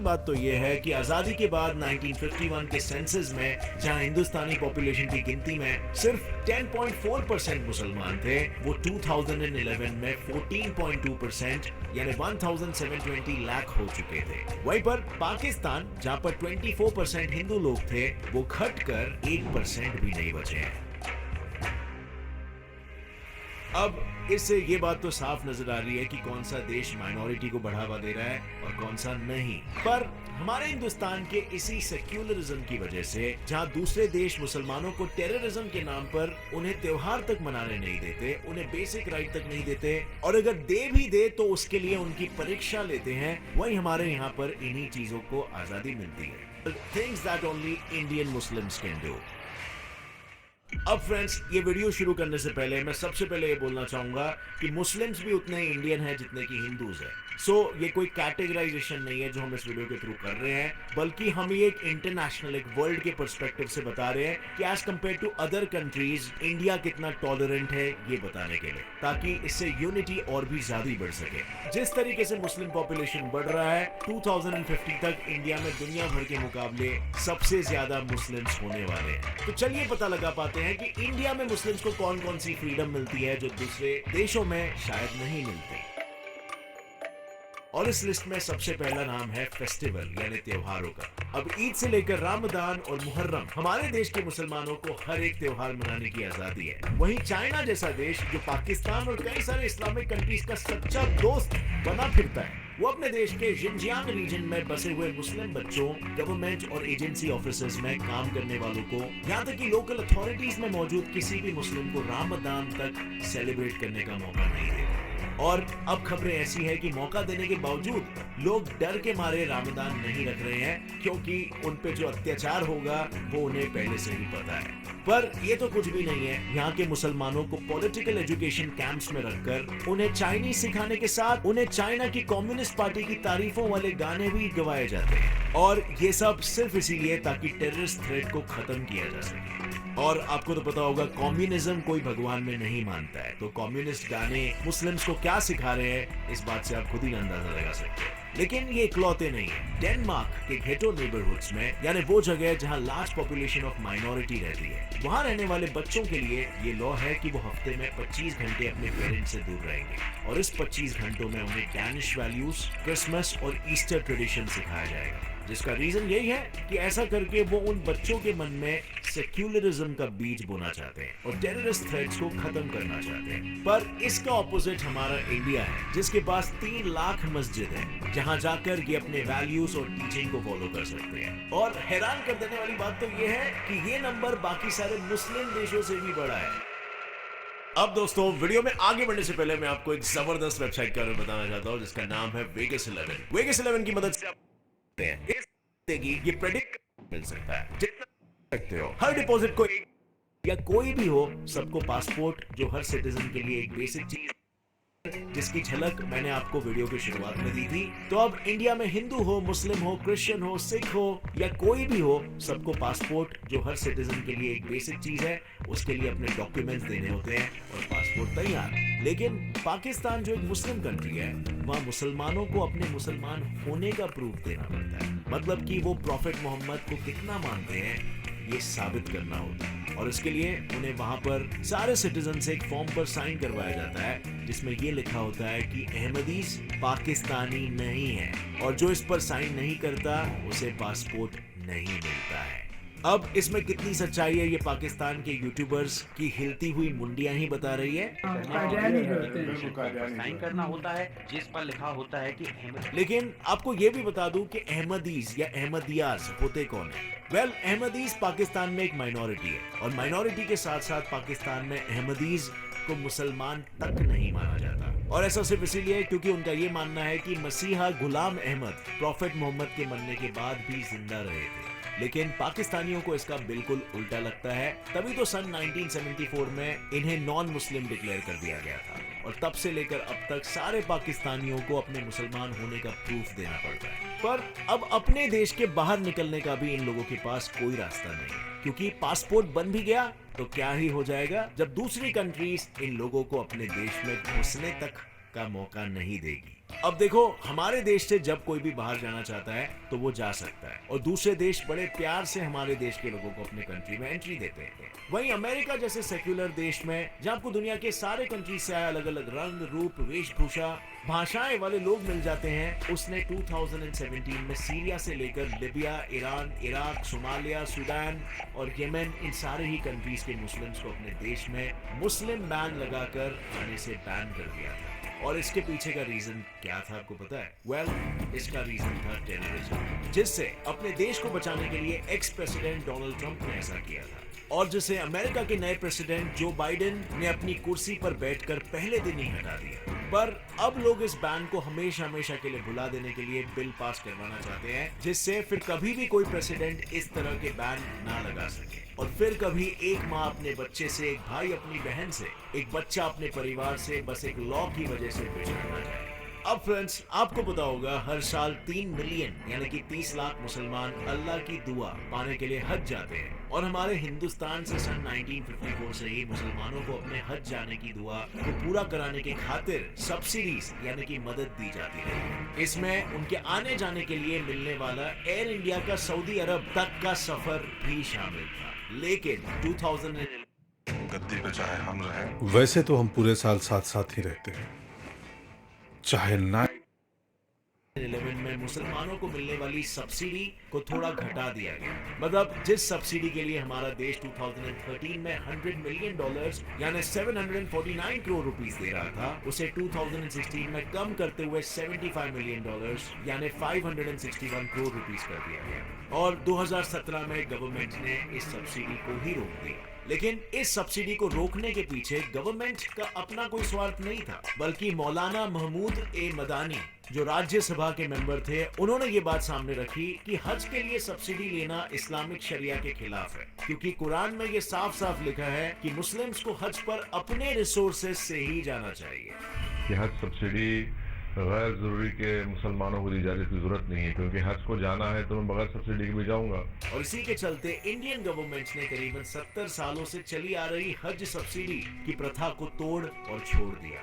बात तो ये है कि आजादी के बाद 1951 के सेंसस में जहां हिंदुस्तानी पॉपुलेशन की गिनती में सिर्फ 10.4% मुसलमान थे, वो 2011 में 14.2% यानी 1720 लाख हो चुके थे। वहीं पर पाकिस्तान जहां पर 24% हिंदू लोग थे, वो घटकर 1% भी नहीं बचे हैं। अब इससे ये बात तो साफ नजर आ रही है कि कौन सा देश माइनॉरिटी को बढ़ावा दे रहा है और कौन सा नहीं। पर हमारे हिंदुस्तान के इसी सेक्युलरिज्म की वजह से, जहां दूसरे देश मुसलमानों को टेररिज्म के नाम पर उन्हें त्योहार तक मनाने नहीं देते, उन्हें बेसिक राइट तक नहीं देते, और अगर दे भी दे तो उसके लिए उनकी परीक्षा लेते हैं, वहीं हमारे यहाँ पर इन्हीं चीजों को आजादी मिलती है। Things that only Indian Muslims can do. अब फ्रेंड्स, ये वीडियो शुरू करने से पहले मैं सबसे पहले ये बोलना चाहूंगा कि मुस्लिम्स भी उतने ही इंडियन हैं जितने कि हिंदूज हैं। ये कोई कैटेगराइजेशन नहीं है जो हम इस वीडियो के थ्रू कर रहे हैं, बल्कि हम ये एक इंटरनेशनल, एक वर्ल्ड के पर्सपेक्टिव से बता रहे हैं कि as compare to other countries India कितना टॉलरेंट है, ये बताने के लिए, ताकि इससे यूनिटी और भी ज्यादा बढ़ सके। जिस तरीके से मुस्लिम पॉपुलेशन बढ़ रहा है, 2050 तक इंडिया में दुनिया भर के मुकाबले सबसे ज्यादा मुस्लिम्स होने वाले हैं। तो चलिए पता लगा पाते हैं कि इंडिया में मुस्लिम्स को कौन कौन सी फ्रीडम मिलती है जो दूसरे देशों में शायद नहीं मिलती। और इस लिस्ट में सबसे पहला नाम है फेस्टिवल यानी त्योहारों का। अब ईद से लेकर रमजान और मुहर्रम, हमारे देश के मुसलमानों को हर एक त्योहार मनाने की आजादी है। वहीं चाइना जैसा देश, जो पाकिस्तान और कई सारे इस्लामिक कंट्रीज का सच्चा दोस्त बना फिरता है, वो अपने देश के जिनजियांग रीजन में बसे हुए मुस्लिम बच्चों, गवर्नमेंट और एजेंसी ऑफिसर्स में काम करने वालों को, यहाँ तक कि लोकल अथॉरिटीज में मौजूद किसी भी मुस्लिम को रमजान तक सेलिब्रेट करने का मौका नहीं देते। और अब खबरें ऐसी है कि मौका देने के बावजूद लोग डर के मारे रमजान नहीं रख रहे हैं, क्योंकि उन पे जो अत्याचार होगा वो उन्हें पहले से ही पता है। पर ये तो कुछ भी नहीं है। यहाँ के मुसलमानों को पॉलिटिकल एजुकेशन कैंप्स में रखकर उन्हें चाइनीज सिखाने के साथ उन्हें चाइना की कम्युनिस्ट पार्टी की तारीफों वाले गाने भी गवाए जाते हैं, और ये सब सिर्फ इसीलिए ताकि टेररिस्ट थ्रेट को खत्म किया जा सके। और आपको तो पता होगा, कम्युनिज्म कोई भगवान में नहीं मानता है, तो कम्युनिस्ट गाने मुस्लिम्स को क्या सिखा रहे हैं, इस बात से आप खुद ही अंदाजा लगा सकते हैं। लेकिन ये इकलौते नहीं है। डेनमार्क के घेटो नेबरहुड्स में, यानी वो जगह जहां लार्ज पॉपुलेशन ऑफ माइनॉरिटी रहती है, वहां रहने वाले बच्चों के लिए ये लॉ है कि वो हफ्ते में 25 घंटे अपने पेरेंट्स से दूर रहेंगे, और इस 25 घंटों में उन्हें डैनिश वैल्यूज, क्रिसमस और ईस्टर ट्रेडिशन सिखाया जाएगा। जिसका रीजन यही है कि ऐसा करके वो उन बच्चों के मन में सेक्युलरिज्म का बीज बोना चाहते हैं और टेररिस्ट थ्रेट्स को खत्म करना चाहते हैं। पर इसका ऑपोजिट हमारा इंडिया है, जिसके पास 3 लाख मस्जिद है, जहां जाकर ये अपने वैल्यूज और टीचिंग को फॉलो कर सकते हैं। और हैरान कर देने वाली बात तो ये है कि ये नंबर बाकी सारे मुस्लिम देशों से भी बड़ा है। अब दोस्तों, वीडियो में आगे बढ़ने से पहले मैं आपको एक जबरदस्त वेबसाइट के बारे में बताना चाहता हूँ, जिसका नाम है वेगस 11। वेगस 11 की मदद से ये प्रेडिक्ट मिल सकता है, जितना सकते हो हर डिपॉजिट को या कोई भी हो, सबको पासपोर्ट, जो हर सिटीजन के लिए एक बेसिक चीज, जिसकी झलक मैंने आपको वीडियो की शुरुआत में दी थी। तो अब इंडिया में हिंदू हो, मुस्लिम हो, क्रिश्चियन हो, सिख हो या कोई भी हो, सबको पासपोर्ट, जो हर सिटीजन के लिए एक बेसिक चीज है, उसके लिए अपने डॉक्यूमेंट्स देने होते हैं और पासपोर्ट तैयार। लेकिन पाकिस्तान जो एक मुस्लिम कंट्री है, वहाँ मुसलमानों को अपने मुसलमान होने का प्रूफ देना पड़ता है। मतलब कि वो प्रॉफेट मोहम्मद को कितना मानते हैं, ये साबित करना होता है। और इसके लिए उन्हें वहां पर सारे सिटीजन से एक फॉर्म पर साइन करवाया जाता है, जिसमें ये लिखा होता है कि अहमदीज पाकिस्तानी नहीं है, और जो इस पर साइन नहीं करता उसे पासपोर्ट नहीं मिलता है। अब इसमें कितनी सच्चाई है, ये पाकिस्तान के यूट्यूबर्स की हिलती हुई मुंडियां ही बता रही है। साइन करना होता है जिस पर लिखा होता है कि लेकिन आपको ये भी बता दूं कि अहमदीज या अहमदियाज होते कौन है। वेल, अहमदीज पाकिस्तान में एक माइनॉरिटी है, और माइनॉरिटी के साथ साथ पाकिस्तान में अहमदीज को मुसलमान तक नहीं माना जाता। और ऐसा सिर्फ इसीलिए क्योंकि उनका ये मानना है कि मसीहा गुलाम अहमद प्रॉफेट मोहम्मद के मरने के बाद भी जिंदा रहे थे। लेकिन पाकिस्तानियों को इसका बिल्कुल उल्टा लगता है। तभी तो सन 1974 में इन्हें नॉन मुस्लिम डिक्लेयर कर दिया गया था, और तब से लेकर अब तक सारे पाकिस्तानियों को अपने मुसलमान होने का प्रूफ देना पड़ता है। पर अब अपने देश के बाहर निकलने का भी इन लोगों के पास कोई रास्ता नहीं है, क्योंकि पासपोर्ट बन भी गया तो क्या ही हो जाएगा जब दूसरी कंट्रीज इन लोगों को अपने देश में घुसने तक का मौका नहीं देगी। अब देखो, हमारे देश से जब कोई भी बाहर जाना चाहता है तो वो जा सकता है और दूसरे देश बड़े प्यार से हमारे देश के लोगों को अपने कंट्री में एंट्री देते हैं। वहीं अमेरिका जैसे सेक्युलर देश में, जहाँ आपको दुनिया के सारे कंट्री से आए अलग अलग रंग, रूप, वेशभूषा, भाषाएं वाले लोग मिल जाते हैं, उसने 2017 में सीरिया से लेकर Libya, Iran, Iraq, Somalia, Sudan और येमेन, इन सारे ही कंट्रीज के मुस्लिम्स को अपने देश में मुस्लिम बैन लगाकर आने से बैन कर दिया था। और इसके पीछे का रीजन क्या था आपको पता है? वेल, इसका रीजन था टेररिज्म, जिससे अपने देश को बचाने के लिए एक्स प्रेसिडेंट डोनाल्ड ट्रंप ने ऐसा किया था और जिसे अमेरिका के नए प्रेसिडेंट जो बाइडेन ने अपनी कुर्सी पर बैठकर पहले दिन ही हटा दिया। पर अब लोग इस बैन को हमेशा हमेशा के लिए भुला देने के लिए बिल पास करवाना चाहते हैं, जिससे फिर कभी भी कोई प्रेसिडेंट इस तरह के बैन ना लगा सके और फिर कभी एक माँ अपने बच्चे से, एक भाई अपनी बहन से, एक बच्चा अपने परिवार से बस एक लॉ की वजह से बिछड़ ना जाए। अब फ्रेंड्स, आपको पता होगा हर साल 3 मिलियन यानी कि 30 लाख मुसलमान अल्लाह की दुआ पाने के लिए हज जाते हैं और हमारे हिंदुस्तान से सन 1954 से ही मुसलमानों को अपने हज जाने की दुआ को पूरा कराने की खातिर सब्सिडीज यानी कि मदद दी जाती है। इसमें उनके आने जाने के लिए मिलने वाला एयर इंडिया का सऊदी अरब तक का सफर भी शामिल था। लेकिन 2011 गद्दी पे चाहे हम रहें, वैसे तो हम पूरे साल साथ साथ ही रहते हैं, चाहे ना। 11 में मुसलमानों को मिलने वाली सब्सिडी को थोड़ा घटा दिया गया। मतलब जिस सब्सिडी के लिए हमारा देश 2013 में $100 मिलियन यानी 749 करोड़ रुपीस दे रहा था, उसे 2016 में कम करते हुए $75 मिलियन यानी 561 करोड़ रुपीस कर दिया गया और 2017 में गवर्नमेंट ने इस सब्सिडी को ही रोक दिया। लेकिन इस सब्सिडी को रोकने के पीछे गवर्नमेंट का अपना कोई स्वार्थ नहीं था, बल्कि मौलाना महमूद ए मदानी जो राज्यसभा के मेंबर थे, उन्होंने ये बात सामने रखी कि हज के लिए सब्सिडी लेना इस्लामिक शरिया के खिलाफ है, क्योंकि कुरान में ये साफ साफ लिखा है कि मुस्लिम्स को हज पर अपने रिसोर्सेज से ही जाना चाहिए। कि हज सब्सिडी गैर जरूरी के मुसलमानों को दी जाने की जरूरत नहीं है, क्योंकि हज को जाना है तो मैं बगैर सब्सिडी के भी जाऊंगा। और इसी के चलते इंडियन गवर्नमेंट ने करीबन 70 सालों से चली आ रही हज सब्सिडी की प्रथा को तोड़ और छोड़ दिया।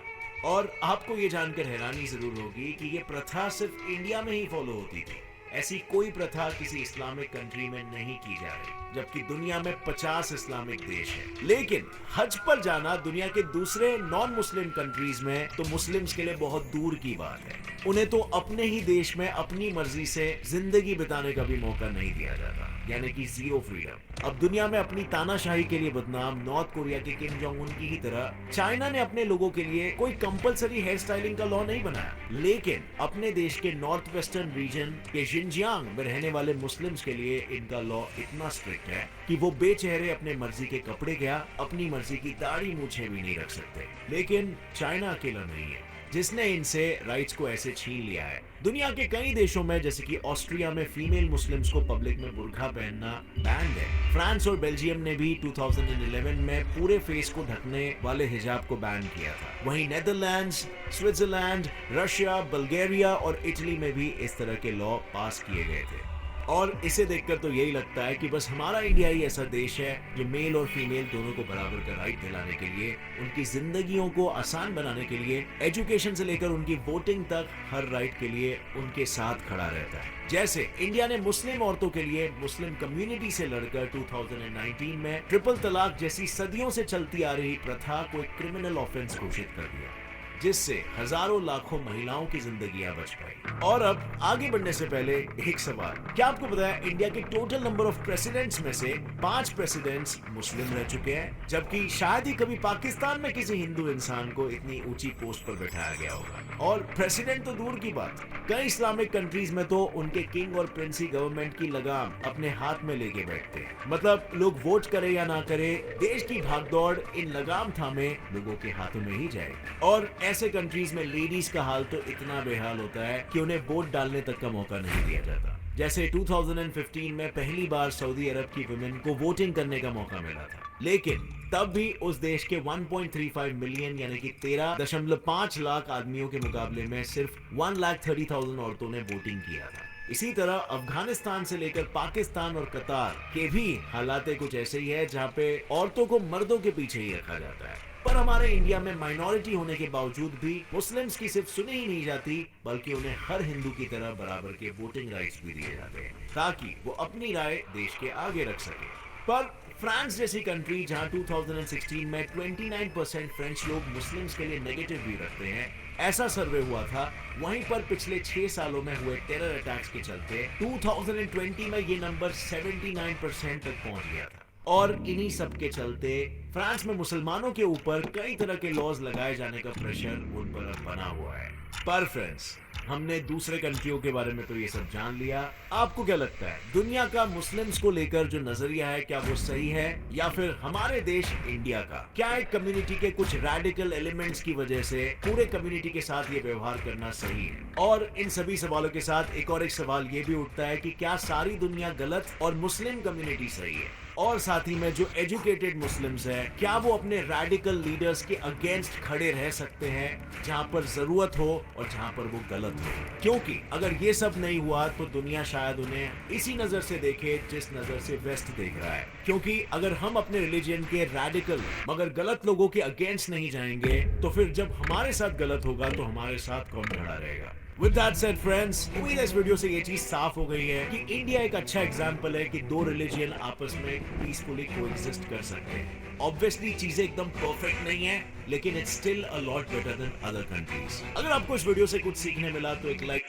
और आपको ये जानकर हैरानी जरूर होगी कि ये प्रथा सिर्फ इंडिया में ही फॉलो होती थी। ऐसी कोई प्रथा किसी इस्लामिक कंट्री में नहीं की जा रही, जबकि दुनिया में 50 इस्लामिक देश हैं। लेकिन हज पर जाना दुनिया के दूसरे नॉन मुस्लिम कंट्रीज में तो मुस्लिम्स के लिए बहुत दूर की बात है। उन्हें तो अपने ही देश में अपनी मर्जी से जिंदगी बिताने का भी मौका नहीं दिया जाता, यानी कि जीरो फ्रीडम। अब दुनिया में अपनी तानाशाही के लिए बदनाम नॉर्थ कोरिया के किम जोंग उन की ही तरह चाइना ने अपने लोगों के लिए कोई कंपलसरी हेयर स्टाइलिंग का लॉ नहीं बनाया, लेकिन अपने देश के नॉर्थ वेस्टर्न रीजन के शिनजियांग में रहने वाले मुस्लिम्स के लिए इनका लॉ इतना स्ट्रिक्ट है कि वो बेचेहरे अपने मर्जी के कपड़े क्या, अपनी मर्जी की दाढ़ी मूछें भी नहीं रख सकते। लेकिन चाइना अकेला नहीं है जिसने इनसे राइट्स को ऐसे छीन लिया है। दुनिया के कई देशों में जैसे कि ऑस्ट्रिया में फीमेल मुस्लिम्स को पब्लिक में बुर्का पहनना बैन है। फ्रांस और बेल्जियम ने भी 2011 में पूरे फेस को ढकने वाले हिजाब को बैन किया था। वहीं नेदरलैंड्स, स्विट्जरलैंड, रशिया, बल्गेरिया और इटली में भी इस तरह के लॉ पास किए गए थे। और इसे देखकर तो यही लगता है कि बस हमारा इंडिया ही ऐसा देश है जो मेल और फीमेल दोनों को बराबर का राइट दिलाने के लिए, उनकी जिंदगियों को आसान बनाने के लिए, एजुकेशन से लेकर उनकी वोटिंग तक हर राइट के लिए उनके साथ खड़ा रहता है। जैसे इंडिया ने मुस्लिम औरतों के लिए मुस्लिम कम्युनिटी से लड़कर 2019 में ट्रिपल तलाक जैसी सदियों से चलती आ रही प्रथा को एक क्रिमिनल ऑफेंस घोषित कर दिया, जिससे हजारों लाखों महिलाओं की जिंदगियां बच पाई। और अब आगे बढ़ने से पहले एक सवाल, क्या आपको पता है इंडिया के टोटल नंबर ऑफ प्रेसिडेंट्स में से 5 प्रेसिडेंट्स मुस्लिम रह चुके हैं, जबकि शायद ही कभी पाकिस्तान में किसी हिंदू इंसान को इतनी ऊंची पोस्ट पर बैठाया गया होगा। और प्रेसिडेंट तो दूर की बात, कई इस्लामिक कंट्रीज में तो उनके किंग और प्रिंसी गवर्नमेंट की लगाम अपने हाथ में लेके बैठते हैं। मतलब लोग वोट करे या ना करे, देश की भागदौड़ इन लगाम थामे लोगों के हाथों में ही जाएगी। और ऐसे कंट्रीज में लेडीज का हाल तो इतना बेहाल होता है कि उन्हें वोट डालने तक का मौका नहीं दिया जाता। जैसे 2015 में पहली बार सऊदी अरब की वुमेन को वोटिंग करने का मौका मिला था, लेकिन तब भी उस देश के 1.35 मिलियन यानी कि 13.5 लाख आदमियों के मुकाबले में सिर्फ 1,30,000 औरतों ने वोटिंग किया था। इसी तरह अफगानिस्तान से लेकर पाकिस्तान और कतार के भी हालात कुछ ऐसे ही है, जहाँ पे औरतों को मर्दों के पीछे ही रखा जाता है। पर पर हमारे इंडिया में माइनॉरिटी होने के बावजूद भी मुस्लिम्स की सिर्फ सुनी ही नहीं जाती, बल्कि उन्हें हर हिंदू की तरह बराबर के वोटिंग राइट्स भी दिए जाते हैं ताकि वो अपनी राय देश के आगे रख सके। पर फ्रांस जैसी कंट्री जहां 2016 में 29% फ्रेंच लोग मुस्लिम्स के लिए नेगेटिव भी रखते हैं, ऐसा सर्वे हुआ था, वहीं पर पिछले 6 सालों में हुए टेरर अटैक्स के चलते 2020 में ये नंबर 79% तक पहुंच गया था। और इन्हीं सब के चलते फ्रांस में मुसलमानों के ऊपर कई तरह के लॉज लगाए जाने का प्रेशर उन पर अब बना हुआ है। पर फ्रेंड्स, हमने दूसरे कंट्रियों के बारे में तो ये सब जान लिया, आपको क्या लगता है दुनिया का मुस्लिम्स को लेकर जो नजरिया है, क्या वो सही है, या फिर हमारे देश इंडिया का क्या एक कम्युनिटी के कुछ रैडिकल एलिमेंट्स की वजह से पूरे कम्युनिटी के साथ ये व्यवहार करना सही है? और इन सभी सवालों के साथ एक और एक सवाल ये भी उठता है कि क्या सारी दुनिया गलत और मुस्लिम कम्युनिटी सही है? और साथ ही में जो एजुकेटेड मुस्लिम्स हैं, क्या वो अपने रैडिकल लीडर्स के अगेंस्ट खड़े रह सकते हैं जहां पर जरूरत हो और जहां पर वो गलत हो? क्योंकि अगर ये सब नहीं हुआ तो दुनिया शायद उन्हें इसी नजर से देखे जिस नजर से वेस्ट देख रहा है। क्योंकि अगर हम अपने रिलीजन के रैडिकल मगर गलत लोगों के अगेंस्ट नहीं जाएंगे तो फिर जब हमारे साथ गलत होगा तो हमारे साथ कौन खड़ा रहेगा? With that said, friends, उम्मीद है इस वीडियो से ये चीज साफ हो गई है कि इंडिया एक अच्छा एग्जाम्पल है कि दो रिलीजन आपस में पीसफुली कोएग्जिस्ट कर सकते हैं। ऑब्वियसली चीजें एकदम परफेक्ट नहीं है, लेकिन it's still a lot better than other countries. अगर आपको इस वीडियो से कुछ सीखने मिला तो एक लाइक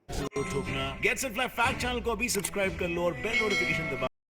ठोकना। Gets it live fact channel को अभी सब्सक्राइब कर लो और बेल नोटिफिकेशन दबा